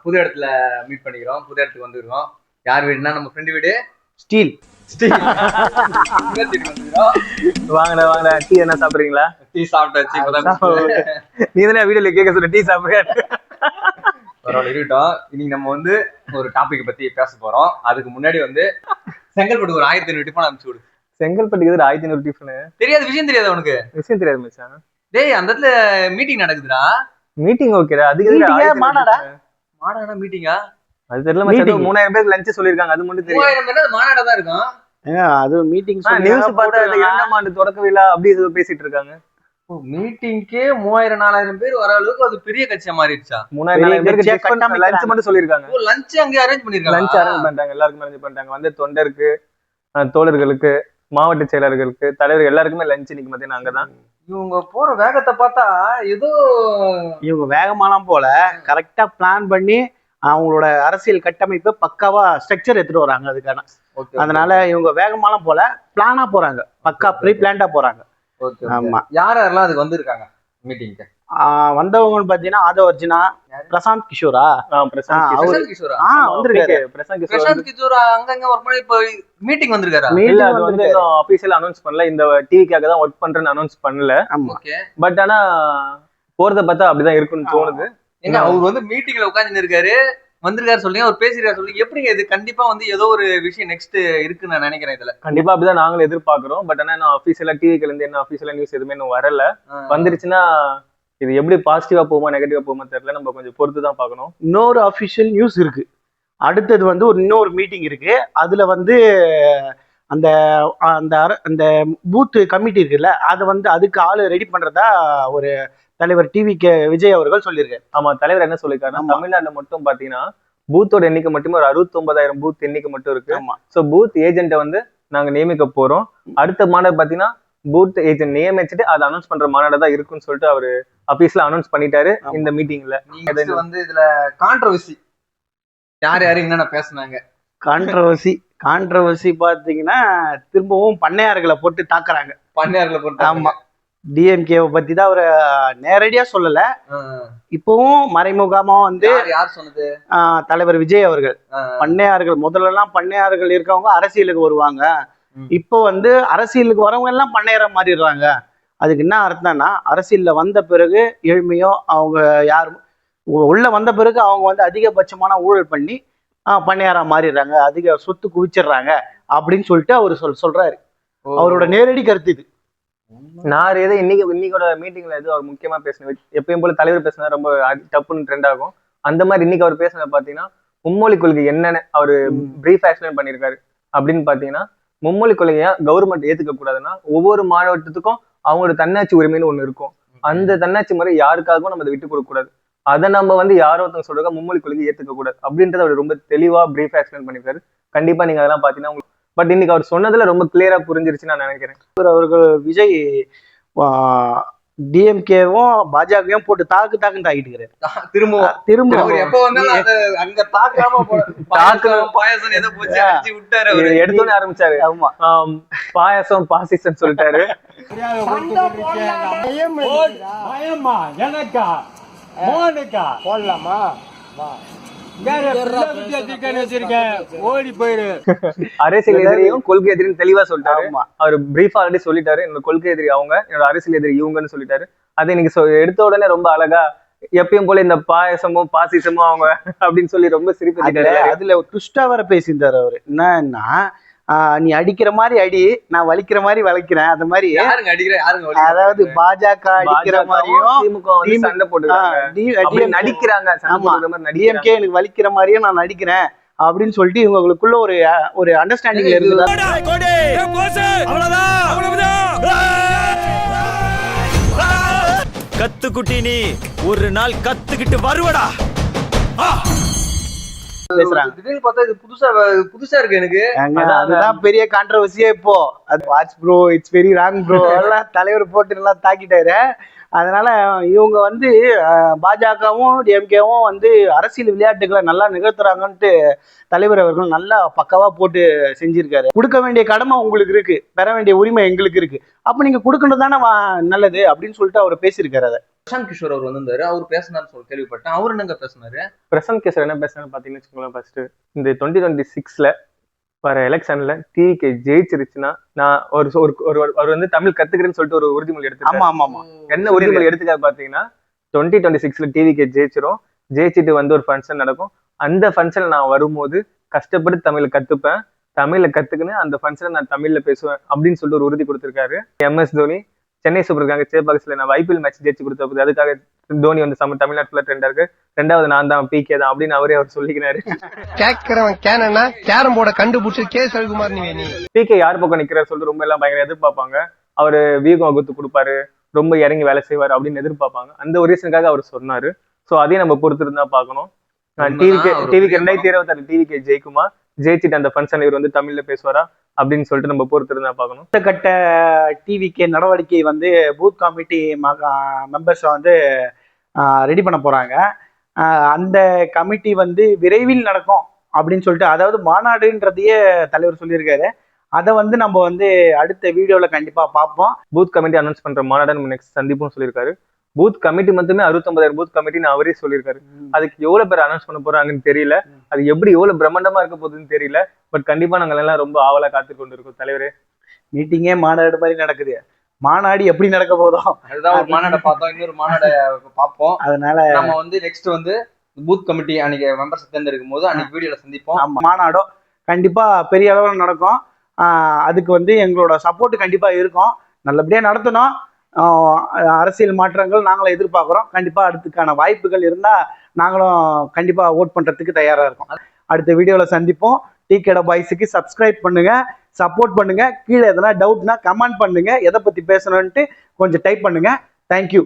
புது இடத்துல மீட் பண்ணிக்கிறோம். புது இடத்துக்கு வந்துருக்கோம். யார் வீடுனா நம்ம ஃப்ரெண்டு வீடு. ஸ்டீல் வாங்கடா வாங்கடா. டீ என்ன சாப்பிடுறீங்களா? டீ சாப்பிட்டாச்சு. நீ தானே வீடியோல கேட்க சொல்ல டீ சாப்பிடுற. பரவாயில்ல இருக்கட்டும். இன்னைக்கு நம்ம வந்து ஒரு டாபிக் பத்தி பேச போறோம். அதுக்கு முன்னாடி வந்து செங்கல்பட்டு ஒரு 1500 டிஃபன் அனுப்பிச்சு விடு. செங்கல்பட்டுக்கு 1500 டிஃபன் தெரியாது, விஷயம் தெரியாது உனக்கு? விஷயம் தெரியாது மச்சான். டேய், அந்த இடத்துல மீட்டிங் நடக்குதுடா. மீட்டிங் ஓகேடா. அதுக்கு மாநாடா மீட்டிங்கா? அது தெரியல மச்சான். 3000 பேருக்கு லஞ்ச் சொல்லிருக்காங்க. அது மட்டும் தெரியும். 3000 பேர் மாநாடா தான் இருக்கும். அது மீட்டிங் நியூஸ் பார்த்தா 2ஆம் ஆண்டு தொடக்க விழா அப்படி ஏதோ பேசிட்டு இருக்காங்க. மீட்டிங்க்கே 3000-4000 பேர் வர அளவுக்கு அது பெரிய கட்சியா மாறிடுச்சா? 3000 பேருக்கு செக் பண்ணி லஞ்ச் மட்டும் சொல்லிருக்காங்க. லஞ்ச் அங்க அரேஞ்ச் பண்ணிருக்காங்க. லஞ்ச் அரேஞ்ச் பண்ணிட்டாங்க. எல்லாருக்கும் அரேஞ்ச் பண்ணிட்டாங்க. வந்து தொண்டருக்கு, தோழர்களுக்கு, மாவட்ட செயலாளர்களுக்கு, தலைவர் எல்லாருக்குமே லஞ்ச் இன்னைக்கு மத்தியானம் அங்கதான். இவங்க போற வேகத்தை பார்த்தா ஏதோ இவங்க வேகமாலாம் போல, கரெக்டா பிளான் பண்ணி அவங்களோட அரசியல் கட்டமைப்பு பக்காவா ஸ்ட்ரக்சர் எடுத்துட்டு வராங்க அதுக்கான. அதனால இவங்க வேகமாலாம் போல, பிளானா போறாங்க. பக்கா ப்ரீ பிளான்டா போறாங்க. ஆமா. யாரெல்லாம் அதுக்கு வந்திருக்காங்க மீட்டிங்க்கு? வந்தவங்கன்னு பாத்தீங்கன்னா ஆதவர்ஜினா, பிரசாந்த் கிஷோரா, பிரசாந்த் கிஷோரா வந்திருக்காரு. பிரசாந்த் கிஷோரா அங்கங்க ஒர்க் பண்ணி இப்ப மீட்டிங் வந்திருக்காரா? இல்ல, அது வந்து ஆபீஷியல் அனௌன்ஸ் பண்ணல. இந்த டிவிக்காக தான் ஒர்க் பண்றேன்னு அனௌன்ஸ் பண்ணல. பட் ஆனா போறத பார்த்தா அப்படிதான் இருக்குன்னு தோணுது. ஏங்க, அவர் வந்து மீட்டிங்ல உட்கார்ந்து இருக்காரு, வந்திருக்காரு சொல்றீங்க, அவர் பேசிருக்காரு சொல்றீங்க. எப்படிங்க இது? கண்டிப்பா வந்து ஏதோ ஒரு விஷயம் நெக்ஸ்ட் இருக்குன்னு நான் நினைக்கிறேன். இதுல கண்டிப்பா அப்படிதான் நாங்களும் எதிர்பார்க்கிறோம். பட் ஆனா நான் ஆபீஷியலா டிவில இருந்து என்ன ஆபீஷியலா நியூஸ் எதுவுமே இன்னும் வரல. வந்துருச்சுன்னா இது எப்படி பாசிட்டிவா போகுமா நெகட்டிவா போகுமா தெரியல. நம்ம கொஞ்சம் பொறுத்து தான் பார்க்கணும். இன்னொரு அஃபிஷியல் நியூஸ் இருக்கு. அடுத்தது வந்து இன்னொரு மீட்டிங் இருக்கு. அதுல வந்து அந்த அந்த அந்த பூத் கமிட்டி இருக்குல்ல, அதை வந்து அதுக்கு ஆளு ரெடி பண்றதா ஒரு தலைவர் டிவி.கே. விஜய் அவர்கள் சொல்லியிருக்காரு. ஆமா, தலைவர் என்ன சொல்லியிருக்காருன்னா, தமிழ்நாட்டுல மட்டும் பாத்தீங்கன்னா பூத்தோட எண்ணிக்கை மட்டுமே ஒரு 69,000 பூத் எண்ணிக்கை மட்டும் இருக்கு. சோ பூத் ஏஜென்ட்டை வந்து நாங்க நியமிக்க போறோம். அடுத்த மாநாடு பாத்தீங்கன்னா பூத் ஏஜென்ட் நியமிச்சுட்டு அதை அனௌன்ஸ் பண்ற மாநாடு தான் இருக்குன்னு சொல்லிட்டு அவரு ஆபீஸ்ல அனௌன்ஸ் பண்ணிட்டாரு இந்த மீட்டிங்ல. நீங்க வந்து இதுல கான்ட்ரோவர்சி யார் யாரு என்னென்ன பேசுனாங்க? கான்ட்ரோவர்சி பாத்தீங்கன்னா திரும்பவும் பண்ணையார்களை போட்டு தாக்குறாங்க. பண்ணையார்களை போட்டு. ஆமா, டிஎம்கேவை பத்தி தான் அவரு நேரடியா சொல்லல, இப்பவும் மறைமுகமா வந்து யார் சொன்னது? தலைவர் விஜய் அவர்கள். பண்ணையார்கள் முதல்ல எல்லாம் பண்ணையார்கள் இருக்கவங்க அரசியலுக்கு வருவாங்க, இப்போ வந்து அரசியலுக்கு வரவங்க எல்லாம் பண்ணையார மாறிடுறாங்க. அதுக்கு என்ன அர்த்தம்னா, அரசியல்ல வந்த பிறகு ஏழ்மையோ அவங்க யாரும் உள்ள வந்த பிறகு அவங்க வந்து அதிகபட்சமான ஊழல் பண்ணி பண்ணையாரா மாறிடுறாங்க, அதிக சொத்து குவிச்சிடுறாங்க அப்படின்னு சொல்லிட்டு அவர் சொல்றாரு. அவரோட நேரடி கருத்து இது. நான் ஏதோ இன்னைக்கோட மீட்டிங்ல ஏதோ அவர் முக்கியமா பேசினது, எப்பயும் போல தலைவர் பேசினா ரொம்ப டப்புன்னு ட்ரெண்ட் ஆகும். அந்த மாதிரி இன்னைக்கு அவர் பேசினது பாத்தீங்கன்னா மும்மொழி கொள்கை என்னன்னு அவரு பிரீஃப் எக்ஸ்பிளைன் பண்ணியிருக்காரு. அப்படின்னு பாத்தீங்கன்னா, மும்மொழி கொள்கையா கவர்மெண்ட் ஏத்துக்க கூடாதுன்னா ஒவ்வொரு மாவட்டத்துக்கும் அவங்களோட தன்னாட்சி உரிமைன்னு ஒண்ணு இருக்கும். அந்த தன்னாட்சி முறை யாருக்காகவும் நம்ம அதை விட்டு கொடுக்க கூடாது. அதை நம்ம வந்து யாரோ ஒருத்தவங்க சொல்றாங்க மும்மொழி கொள்கை ஏத்துக்க கூடாது அப்படின்றத அவர் ரொம்ப தெளிவா பிரீஃப் எக்ஸ்பிளைன் பண்ணியிருக்காரு. கண்டிப்பா நீங்க அதெல்லாம் பாத்தீங்கன்னா, பட் இன்னைக்கு அவர் சொன்னதுல ரொம்ப கிளியரா புரிஞ்சிருச்சு நான் நினைக்கிறேன். அவர்கள் விஜய் டிஎம்கேவும் பாஜகவும் போட்டு தாக்குன்னு தாக்கிட்டு இருக்காரு. திரும்ப எப்ப வந்தாலும் அங்க தாக்காம பாயாசம் ஏதோ போச்சு அடிச்சு விட்டாரு. அவர் எடுத்தோன்னு ஆரம்பிச்சாரு. ஆமா, பாயாசம் பாசிசம் சொல்லிட்டாரு. போடலாமா? அரசியல் எதிரியும் கொள்கை எதிரியும் தெளிவா சொல்லிட்டாரு. அவர் பிரீஃபா ஆல்ரெடி சொல்லிட்டாரு. என்னோட கொள்கை எதிரி அவங்க, என்னோட அரசியல் எதிரி இவங்கன்னு சொல்லிட்டாரு. அதை நீங்க எடுத்த உடனே ரொம்ப அழகா எப்பயும் போல இந்த பாயசமும் பாசிசமும் அவங்க அப்படின்னு சொல்லி ரொம்ப சிரிப்பு. அதுல ட்விஸ்டா வர பேசியிருந்தாரு அவரு. என்னன்னா, நீ அடிக்கிற மாதிரி அடி, நான் வலிக்கிற மாதிரி வலிக்கிறேன். அந்த மாதிரி அதாவது பாஜக அடிக்கிற மாதிரியும் சண்டை போட்டு நடிக்கிறாங்க. டிஎம்கே எனக்கு வலிக்கிற மாதிரியும் நான் நடிக்கிறேன் அப்படின்னு சொல்லிட்டு இவங்களுக்குள்ள ஒரு அண்டர்ஸ்டாண்டிங்ல இருக்குது. கத்துக்குட்டி நீ ஒரு நாள் கத்துக்கிட்டு வருவடா பேசுறாங்க. திடீர்னு பார்த்தா இது புதுசா இருக்கு எனக்கு. அதுதான் பெரிய கான்ட்ரோவர்சியே இப்போ. அது watch bro, it's very wrong bro எல்லாம் தலைவர் போட்டு நல்லா தாக்கிட்டாரு. அதனால இவங்க வந்து பாஜகவும் டிஎம்கேவும் வந்து அரசியல் விளையாட்டுகளை நல்லா நிகழ்த்துறாங்கன்ட்டு தலைவர் அவர்கள் நல்லா பக்காவா போட்டு செஞ்சிருக்காரு. கொடுக்க வேண்டிய கடமை உங்களுக்கு இருக்கு, பெற வேண்டிய உரிமை எங்களுக்கு இருக்கு, அப்ப நீங்க கொடுக்கணும் தானே நல்லது அப்படின்னு சொல்லிட்டு அவர் பேசியிருக்காரு. அதை பிரசாந்த் கிஷோர் அவர் வந்திருந்தாரு, அவர் பேசினார்னு சொல்லி கேள்விப்பட்டேன். அவர் என்னங்க பேசினாரு? பிரசாந்த் கிஷோர் என்ன பேசுறான்னு பாத்தீங்கன்னு வச்சுக்கோங்களேன். ஃபர்ஸ்ட் இந்த 2026ல வர எலெக்ஷன்ல டிவிகே ஜெயிச்சிருச்சுன்னா நான் ஒரு வந்து தமிழ் கத்துக்கிறேன்னு சொல்லிட்டு ஒரு உறுதிமொழி எடுத்துருக்காரு. ஆமா ஆமா ஆமா. என்ன உறுதிமொழி எடுத்துக்காரு பாத்தீங்கன்னா 2026ல டிவிகே ஜெயிச்சிட்டு வந்து ஒரு ஃபங்க்ஷன் நடக்கும். அந்த ஃபங்க்ஷன்ல நான் வரும்போது கஷ்டப்பட்டு தமிழை கத்துப்பேன், தமிழ்ல கத்துக்கின்னு அந்த ஃபங்க்ஷன்ல நான் தமிழ்ல பேசுவேன் அப்படின்னு சொல்லிட்டு ஒரு உறுதி கொடுத்திருக்காரு. MS Dhoni Chennai Super Kings சேப்பாக்ஸ்ல நான் IPL மேட்ச் ஜெயிச்சு கொடுத்த அதுக்காக தோனி வந்து தமிழ்நாட்டுல ட்ரெண்டா இருக்கு. 2வது நான் தான் PK தான் அப்படின்னு அவர் சொல்லிக்கிறாரு. கேக்குறவன் கேனா கேரம் போர்டை கண்டுபிடிச்சு கேஸ் ரவிக்குமார் நீ PK யார் பக்கம் நிக்கிறாரு சொல்லிட்டு ரொம்ப எல்லாம் பயங்கர எதிர்பார்ப்பாங்க. அவரு வியூகம் வகுத்து கொடுப்பாரு, ரொம்ப இறங்கி வேலை செய்வாரு அப்படின்னு எதிர்பார்ப்பாங்க. அந்த ஒரு ரீசனுக்காக அவர் சொன்னாரு. சோ அதையும் நம்ம பொறுத்து இருந்தா பாக்கணும். டிவிக்கு 2026 டிவிக்கு ஜெயிக்குமா, ஜெயிச்சுட்டு அந்த ஃபங்க்ஷன் இவர் வந்து தமிழ்ல பேசுவாரா அப்படின்னு சொல்லிட்டு நம்ம பொறுத்து இருந்தா பாக்கணும். அடுத்த கட்ட டிவிகே நடவடிக்கை வந்து பூத் கமிட்டி மெம்பர்ஸை வந்து ரெடி பண்ண போறாங்க. அந்த கமிட்டி வந்து விரைவில் நடக்கும் அப்படின்னு சொல்லிட்டு, அதாவது மாநாடுன்றதையே தலைவர் சொல்லியிருக்காரு. அதை வந்து நம்ம வந்து அடுத்த வீடியோல கண்டிப்பா பார்ப்போம். பூத் கமிட்டி அனௌன்ஸ் பண்ற மாநாடு நம்ம நெக்ஸ்ட் சந்திப்பும் சொல்லியிருக்காரு. பூத் கமிட்டி மட்டுமே 69,000 பூத் கமிட்டின்னு அவரே சொல்லியிருக்காரு. அதுக்கு எவ்வளவு பேர் அனௌன்ஸ் பண்ண போறாங்கன்னு தெரியல, அது எப்படி எவ்வளவு பிரம்மாண்டமா இருக்க போகுதுன்னு தெரியல. பட் கண்டிப்பா நாங்கள் எல்லாம் ரொம்ப ஆவலா காத்து கொண்டு இருக்கோம். தலைவரே, மீட்டிங்கே மாநாடு மாதிரி நடக்குது, மாநாடு எப்படி நடக்க போதும் அதுதான் ஒரு மாநாடை பார்த்தோம், இன்னொரு மாநாடை பார்ப்போம். அதனால நம்ம வந்து நெக்ஸ்ட் வந்து பூத் கமிட்டி அன்னைக்கு மெம்பர்ஸ் தேர்ந்தெடுக்கும் போது அன்னைக்கு வீடியோல சந்திப்போம். மாநாடோ கண்டிப்பா பெரிய அளவில் நடக்கும். அதுக்கு வந்து எங்களோட சப்போர்ட் கண்டிப்பா இருக்கும். நல்லபடியா நடத்தணும். அரசியல் மாற்றங்கள் நாங்களும் எதிர்பார்க்குறோம். கண்டிப்பா அடுத்துக்கான வாய்ப்புகள் இருந்தா நாங்களும் கண்டிப்பா ஓட் பண்றதுக்கு தயாரா இருக்கோம். அடுத்த வீடியோல சந்திப்போம். டீகேட பாய்ஸுக்கு சப்ஸ்கிரைப் பண்ணுங்க, சப்போர்ட் பண்ணுங்க. கீழே எதனா டவுட்னா கமெண்ட் பண்ணுங்க, எதை பத்தி பேசணும்ட்டு கொஞ்சம் டைப் பண்ணுங்க. தேங்க்யூ.